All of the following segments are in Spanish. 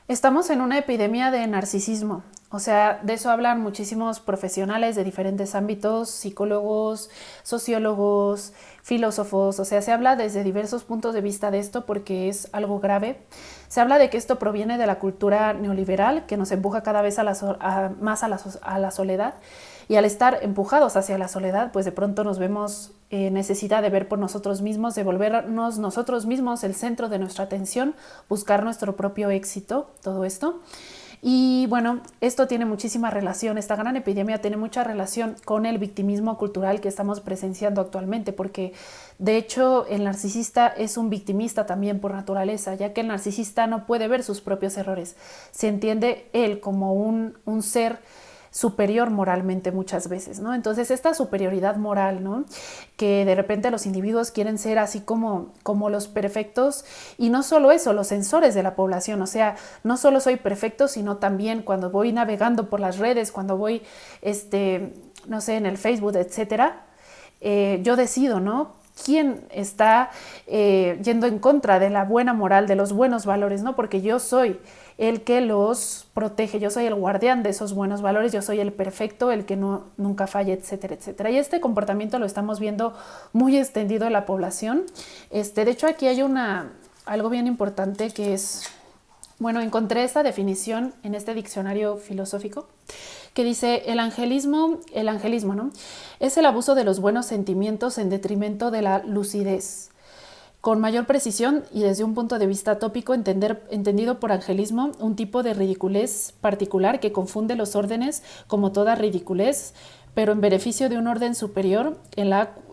Estamos en una epidemia de narcisismo. O sea, de eso hablan muchísimos profesionales de diferentes ámbitos, psicólogos, sociólogos, filósofos. O sea, se habla desde diversos puntos de vista de esto porque es algo grave. Se habla de que esto proviene de la cultura neoliberal que nos empuja cada vez más a la soledad. Y al estar empujados hacia la soledad, pues de pronto nos vemos necesidad de ver por nosotros mismos, de volvernos nosotros mismos el centro de nuestra atención, buscar nuestro propio éxito, todo esto. Y bueno, esto tiene muchísima relación, esta gran epidemia tiene mucha relación con el victimismo cultural que estamos presenciando actualmente, porque de hecho el narcisista es un victimista también por naturaleza, ya que el narcisista no puede ver sus propios errores, se entiende él como un ser superior moralmente muchas veces, ¿no? Entonces esta superioridad moral, ¿no? Que de repente los individuos quieren ser así como los perfectos, y no solo eso, los sensores de la población, o sea, no solo soy perfecto, sino también cuando voy navegando por las redes, cuando voy, no sé, en el Facebook, etcétera, yo decido, ¿no? Quién está yendo en contra de la buena moral, de los buenos valores, ¿no? Porque yo soy el que los protege, yo soy el guardián de esos buenos valores, yo soy el perfecto, el que no, nunca falla, etcétera, etcétera. Y este comportamiento lo estamos viendo muy extendido en la población. De hecho, aquí hay algo bien importante que es, bueno, encontré esta definición en este diccionario filosófico que dice el angelismo, ¿no? Es el abuso de los buenos sentimientos en detrimento de la lucidez. Con mayor precisión y desde un punto de vista tópico, entendido por angelismo, un tipo de ridiculez particular que confunde los órdenes como toda ridiculez, pero en beneficio de un orden superior,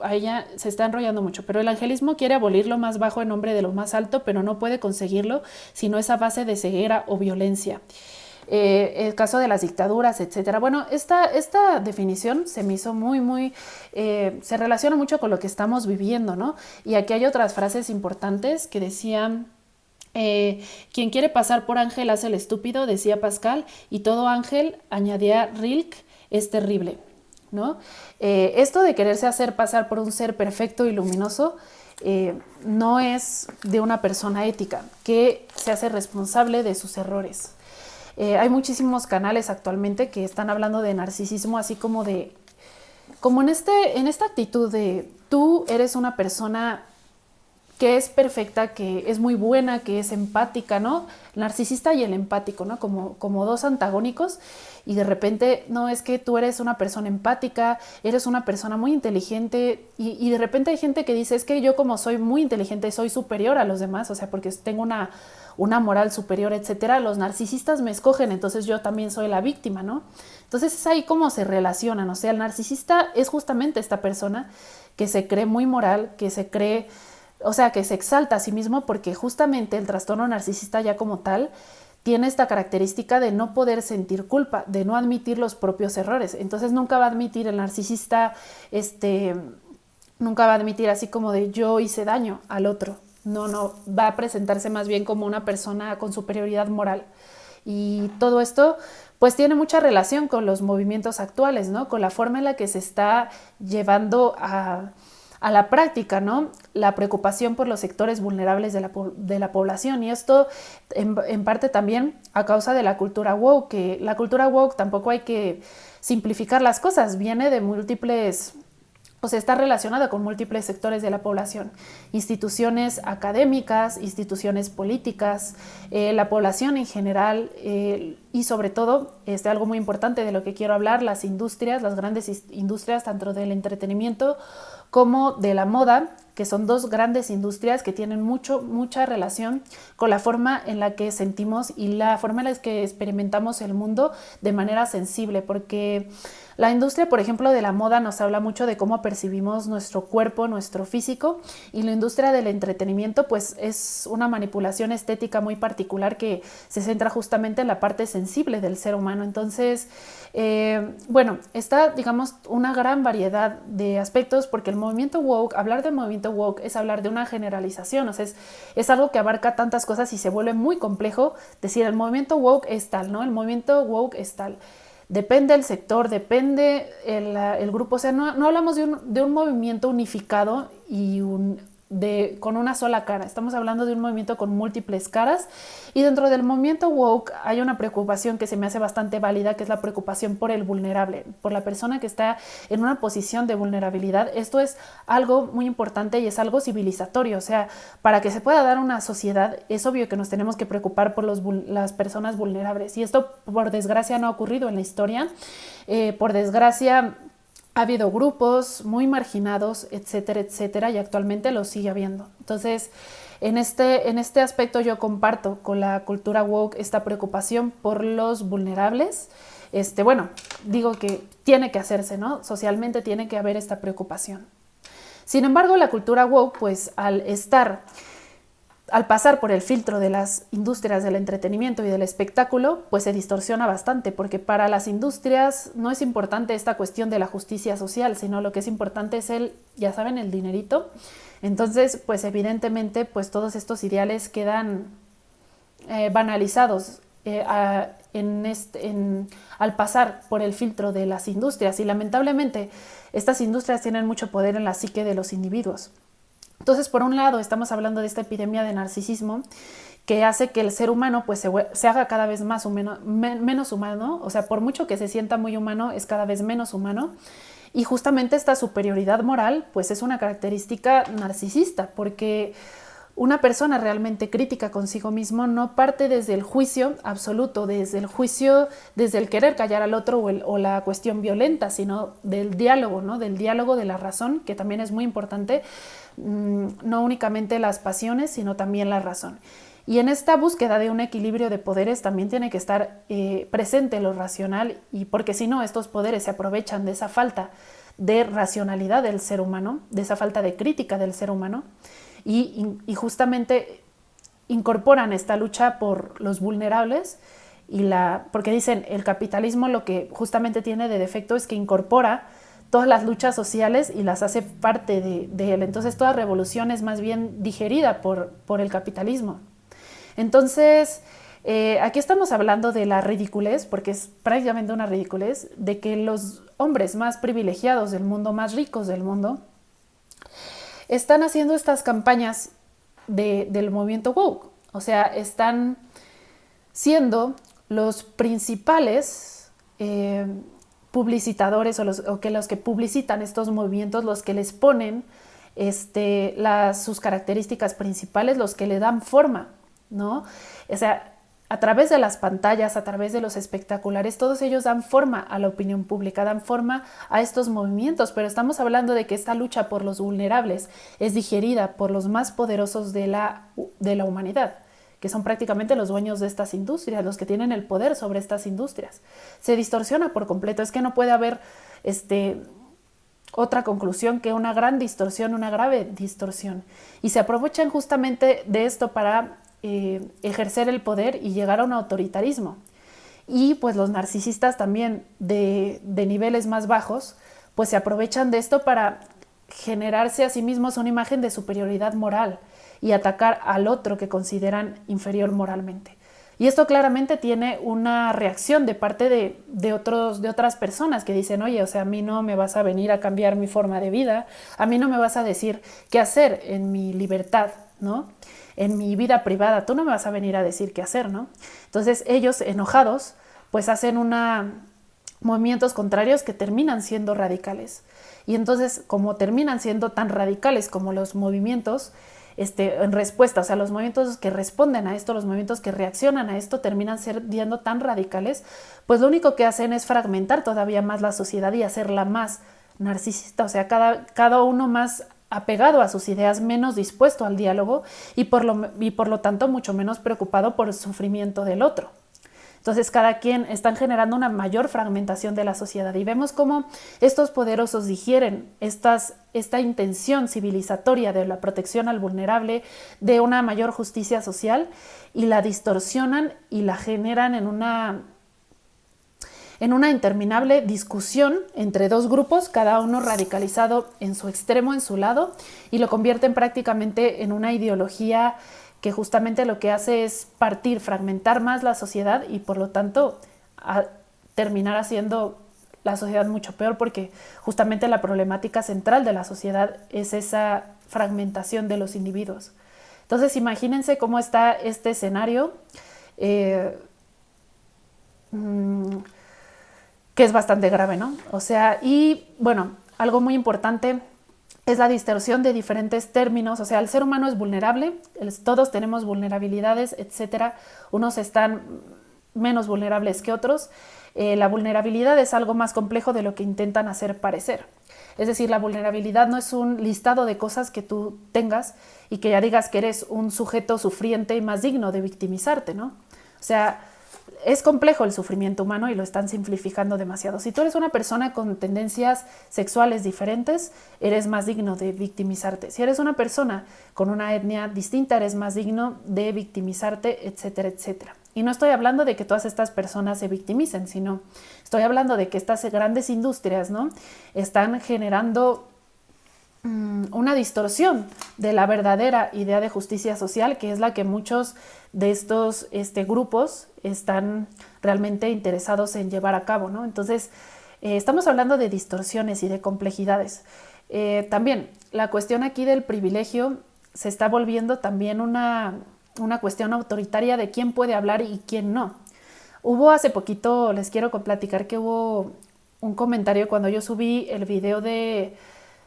a ella se está enrollando mucho, pero el angelismo quiere abolir lo más bajo en nombre de lo más alto, pero no puede conseguirlo sino esa base de ceguera o violencia. El caso de las dictaduras, etcétera. Bueno, esta definición se me hizo muy, se relaciona mucho con lo que estamos viviendo, ¿no? Y aquí hay otras frases importantes que decían, quien quiere pasar por ángel hace el estúpido, decía Pascal, y todo ángel, añadía Rilke, es terrible, ¿no? Esto de quererse hacer pasar por un ser perfecto y luminoso no es de una persona ética que se hace responsable de sus errores. Hay muchísimos canales actualmente que están hablando de narcisismo, así como en esta actitud de tú eres una persona que es perfecta, que es muy buena, que es empática, ¿no? El narcisista y el empático, ¿no? Como dos antagónicos, y de repente, no, es que tú eres una persona empática, eres una persona muy inteligente, y de repente hay gente que dice, es que yo como soy muy inteligente, soy superior a los demás, o sea, porque tengo una moral superior, etcétera, los narcisistas me escogen, entonces yo también soy la víctima, ¿no? Entonces es ahí cómo se relacionan, o sea, el narcisista es justamente esta persona que se cree muy moral, que se cree, o sea, que se exalta a sí mismo, porque justamente el trastorno narcisista ya como tal tiene esta característica de no poder sentir culpa, de no admitir los propios errores. Entonces nunca va a admitir el narcisista, nunca va a admitir así como de yo hice daño al otro. No, va a presentarse más bien como una persona con superioridad moral. Y todo esto pues tiene mucha relación con los movimientos actuales, ¿no? Con la forma en la que se está llevando a la práctica, ¿no? La preocupación por los sectores vulnerables de la población. Y esto en parte también a causa de la cultura woke, que la cultura woke tampoco hay que simplificar las cosas, viene de múltiples, o sea, está relacionada con múltiples sectores de la población, instituciones académicas, instituciones políticas, la población en general, y sobre todo, algo muy importante de lo que quiero hablar, las industrias, las grandes industrias, tanto del entretenimiento como de la moda, que son dos grandes industrias que tienen mucha relación con la forma en la que sentimos y la forma en la que experimentamos el mundo de manera sensible, porque la industria, por ejemplo, de la moda nos habla mucho de cómo percibimos nuestro cuerpo, nuestro físico, y la industria del entretenimiento pues es una manipulación estética muy particular que se centra justamente en la parte sensible del ser humano. Entonces, bueno, está, digamos, una gran variedad de aspectos, porque el movimiento woke, hablar de movimiento woke es hablar de una generalización, o sea, es algo que abarca tantas cosas y se vuelve muy complejo decir el movimiento woke es tal, ¿no? El movimiento woke es tal. Depende el sector, depende el grupo, o sea, no hablamos de un movimiento unificado y con una sola cara. Estamos hablando de un movimiento con múltiples caras, y dentro del movimiento woke hay una preocupación que se me hace bastante válida, que es la preocupación por el vulnerable, por la persona que está en una posición de vulnerabilidad. Esto es algo muy importante y es algo civilizatorio. O sea, para que se pueda dar una sociedad, es obvio que nos tenemos que preocupar por las personas vulnerables, y esto por desgracia no ha ocurrido en la historia. Por desgracia ha habido grupos muy marginados, etcétera, etcétera, y actualmente lo sigue habiendo. Entonces, en este aspecto yo comparto con la cultura woke esta preocupación por los vulnerables. Bueno, digo que tiene que hacerse, ¿no? Socialmente tiene que haber esta preocupación. Sin embargo, la cultura woke, pues al pasar por el filtro de las industrias del entretenimiento y del espectáculo, pues se distorsiona bastante, porque para las industrias no es importante esta cuestión de la justicia social, sino lo que es importante es ya saben, el dinerito. Entonces, pues evidentemente, pues todos estos ideales quedan banalizados al pasar por el filtro de las industrias, y lamentablemente estas industrias tienen mucho poder en la psique de los individuos. Entonces, por un lado, estamos hablando de esta epidemia de narcisismo que hace que el ser humano pues se haga cada vez menos humano. O sea, por mucho que se sienta muy humano, es cada vez menos humano. Y justamente esta superioridad moral pues es una característica narcisista, porque una persona realmente crítica consigo mismo no parte desde el juicio absoluto, desde el querer callar al otro o la cuestión violenta, sino del diálogo, ¿no? Del diálogo de la razón, que también es muy importante, no únicamente las pasiones, sino también la razón. Y en esta búsqueda de un equilibrio de poderes también tiene que estar presente lo racional, y porque si no, estos poderes se aprovechan de esa falta de racionalidad del ser humano, de esa falta de crítica del ser humano, y justamente incorporan esta lucha por los vulnerables, porque dicen el capitalismo lo que justamente tiene de defecto es que incorpora todas las luchas sociales y las hace parte de él. Entonces toda revolución es más bien digerida por el capitalismo. Entonces, aquí estamos hablando de la ridiculez, porque es prácticamente una ridiculez, de que los hombres más privilegiados del mundo, más ricos del mundo, están haciendo estas campañas del movimiento woke. O sea, están siendo los principales publicitadores los que publicitan estos movimientos, los que les ponen sus características principales, los que le dan forma, ¿no? O sea, a través de las pantallas, a través de los espectaculares, todos ellos dan forma a la opinión pública, dan forma a estos movimientos, pero estamos hablando de que esta lucha por los vulnerables es digerida por los más poderosos de la humanidad, que son prácticamente los dueños de estas industrias, los que tienen el poder sobre estas industrias. Se distorsiona por completo. Es que no puede haber otra conclusión que una gran distorsión, una grave distorsión. Y se aprovechan justamente de esto para ejercer el poder y llegar a un autoritarismo. Y pues los narcisistas también de niveles más bajos, pues se aprovechan de esto para generarse a sí mismos una imagen de superioridad moral y atacar al otro que consideran inferior moralmente. Y esto claramente tiene una reacción de parte de otras personas que dicen, oye, o sea, a mí no me vas a venir a cambiar mi forma de vida, a mí no me vas a decir qué hacer en mi libertad, ¿no? En mi vida privada, tú no me vas a venir a decir qué hacer, ¿no? Entonces ellos, enojados, pues hacen movimientos contrarios que terminan siendo radicales. Y entonces, como terminan siendo tan radicales como los movimientos, en respuesta, o sea, los movimientos que responden a esto, los movimientos que reaccionan a esto terminan siendo tan radicales, pues lo único que hacen es fragmentar todavía más la sociedad y hacerla más narcisista, o sea, cada uno más apegado a sus ideas, menos dispuesto al diálogo y por lo tanto mucho menos preocupado por el sufrimiento del otro. Entonces cada quien están generando una mayor fragmentación de la sociedad y vemos cómo estos poderosos digieren esta intención civilizatoria de la protección al vulnerable, de una mayor justicia social, y la distorsionan y la generan en una interminable discusión entre dos grupos, cada uno radicalizado en su extremo, en su lado, y lo convierten prácticamente en una ideología que justamente lo que hace es fragmentar más la sociedad y por lo tanto terminar haciendo la sociedad mucho peor, porque justamente la problemática central de la sociedad es esa fragmentación de los individuos. Entonces imagínense cómo está este escenario, que es bastante grave, ¿no? O sea, y bueno, algo muy importante es la distorsión de diferentes términos. O sea, el ser humano es vulnerable, todos tenemos vulnerabilidades, etcétera. Unos están menos vulnerables que otros. La vulnerabilidad es algo más complejo de lo que intentan hacer parecer. Es decir, la vulnerabilidad no es un listado de cosas que tú tengas y que ya digas que eres un sujeto sufriente y más digno de victimizarte, ¿no? O sea, es complejo el sufrimiento humano y lo están simplificando demasiado. Si tú eres una persona con tendencias sexuales diferentes, eres más digno de victimizarte. Si eres una persona con una etnia distinta, eres más digno de victimizarte, etcétera, etcétera. Y no estoy hablando de que todas estas personas se victimicen, sino estoy hablando de que estas grandes industrias, ¿no?, están generando una distorsión de la verdadera idea de justicia social, que es la que muchos de estos grupos están realmente interesados en llevar a cabo, ¿no? Entonces, estamos hablando de distorsiones y de complejidades. También, la cuestión aquí del privilegio se está volviendo también una cuestión autoritaria de quién puede hablar y quién no. Hubo hace poquito, les quiero platicar que hubo un comentario cuando yo subí el video de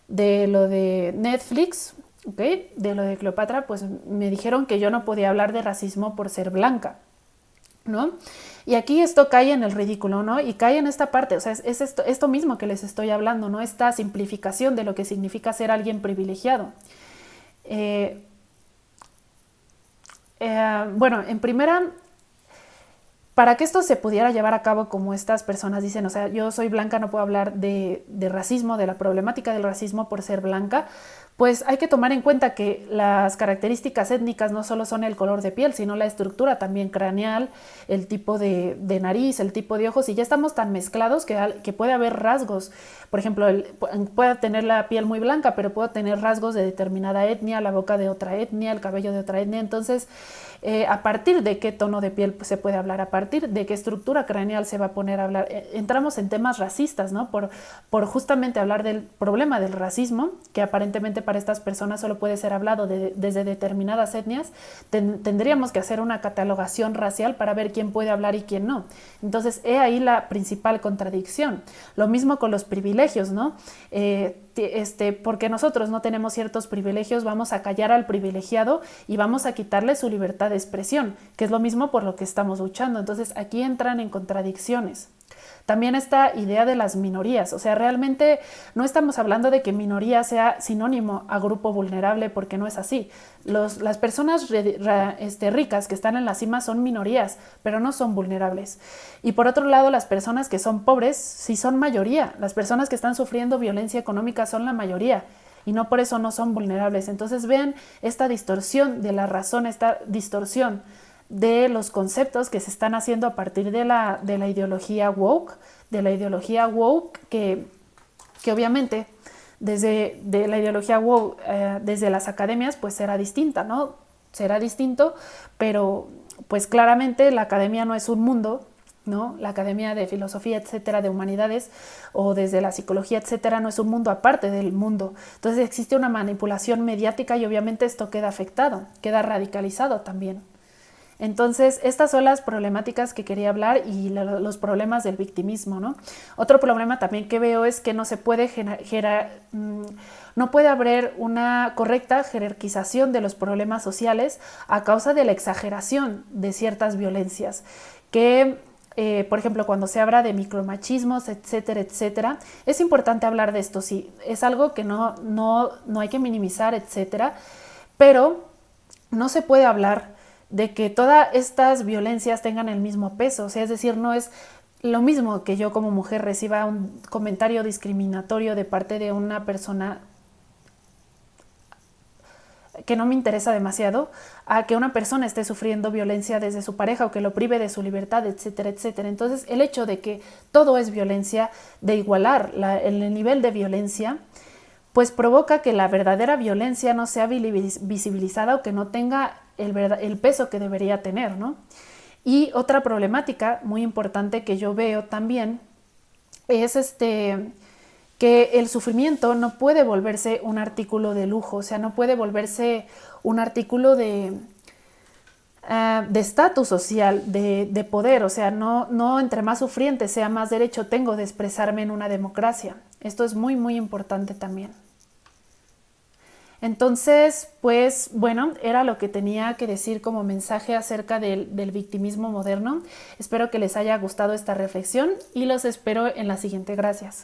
lo de Netflix, ¿okay?, de lo de Cleopatra, pues me dijeron que yo no podía hablar de racismo por ser blanca, ¿no? Y aquí esto cae en el ridículo, ¿no? Y cae en esta parte, o sea, es esto mismo que les estoy hablando, ¿no? Esta simplificación de lo que significa ser alguien privilegiado. Bueno, en primera, para que esto se pudiera llevar a cabo como estas personas dicen, o sea, yo soy blanca, no puedo hablar de racismo, de la problemática del racismo por ser blanca, pues hay que tomar en cuenta que las características étnicas no solo son el color de piel, sino la estructura también craneal, el tipo de nariz, el tipo de ojos, y ya estamos tan mezclados que puede haber rasgos. Por ejemplo, puedo tener la piel muy blanca, pero puedo tener rasgos de determinada etnia, la boca de otra etnia, el cabello de otra etnia. Entonces, a partir de qué tono de piel se puede hablar, a partir de qué estructura craneal se va a poner a hablar, entramos en temas racistas, ¿no? Por justamente hablar del problema del racismo, que aparentemente para estas personas solo puede ser hablado desde determinadas etnias. Tendríamos que hacer una catalogación racial para ver quién puede hablar y quién no. Entonces, he ahí la principal contradicción. Lo mismo con los privilegios, ¿no? Porque nosotros no tenemos ciertos privilegios, vamos a callar al privilegiado y vamos a quitarle su libertad de expresión, que es lo mismo por lo que estamos luchando. Entonces, aquí entran en contradicciones. También esta idea de las minorías, o sea, realmente no estamos hablando de que minoría sea sinónimo a grupo vulnerable, porque no es así. Las personas ricas que están en la cima son minorías, pero no son vulnerables. Y por otro lado, las personas que son pobres sí son mayoría. Las personas que están sufriendo violencia económica son la mayoría, y no por eso no son vulnerables. Entonces vean esta distorsión de la razón, esta distorsión de los conceptos que se están haciendo a partir de la ideología woke, que obviamente desde la ideología woke, desde las academias, pues será distinta, ¿no? Será distinto, pero pues claramente la academia no es un mundo, ¿no? La academia de filosofía, etcétera, de humanidades, o desde la psicología, etcétera, no es un mundo aparte del mundo. Entonces existe una manipulación mediática y obviamente esto queda afectado, queda radicalizado también. Entonces, estas son las problemáticas que quería hablar y los problemas del victimismo, ¿no? Otro problema también que veo es que no se puede no puede haber una correcta jerarquización de los problemas sociales a causa de la exageración de ciertas violencias que por ejemplo, cuando se habla de micromachismos, etcétera, etcétera, es importante hablar de esto, sí, es algo que no hay que minimizar, etcétera, pero no se puede hablar de que todas estas violencias tengan el mismo peso, o sea, es decir, no es lo mismo que yo como mujer reciba un comentario discriminatorio de parte de una persona que no me interesa demasiado, a que una persona esté sufriendo violencia desde su pareja o que lo prive de su libertad, etcétera, etcétera. Entonces, el hecho de que todo es violencia, de igualar el nivel de violencia, pues provoca que la verdadera violencia no sea visibilizada o que no tenga el peso que debería tener, ¿no? Y otra problemática muy importante que yo veo también es que el sufrimiento no puede volverse un artículo de lujo, o sea, no puede volverse un artículo de estatus social, de poder, o sea, no entre más sufriente sea más derecho tengo de expresarme en una democracia. Esto es muy, muy importante también. Entonces, pues bueno, era lo que tenía que decir como mensaje acerca del victimismo moderno. Espero que les haya gustado esta reflexión y los espero en la siguiente. Gracias.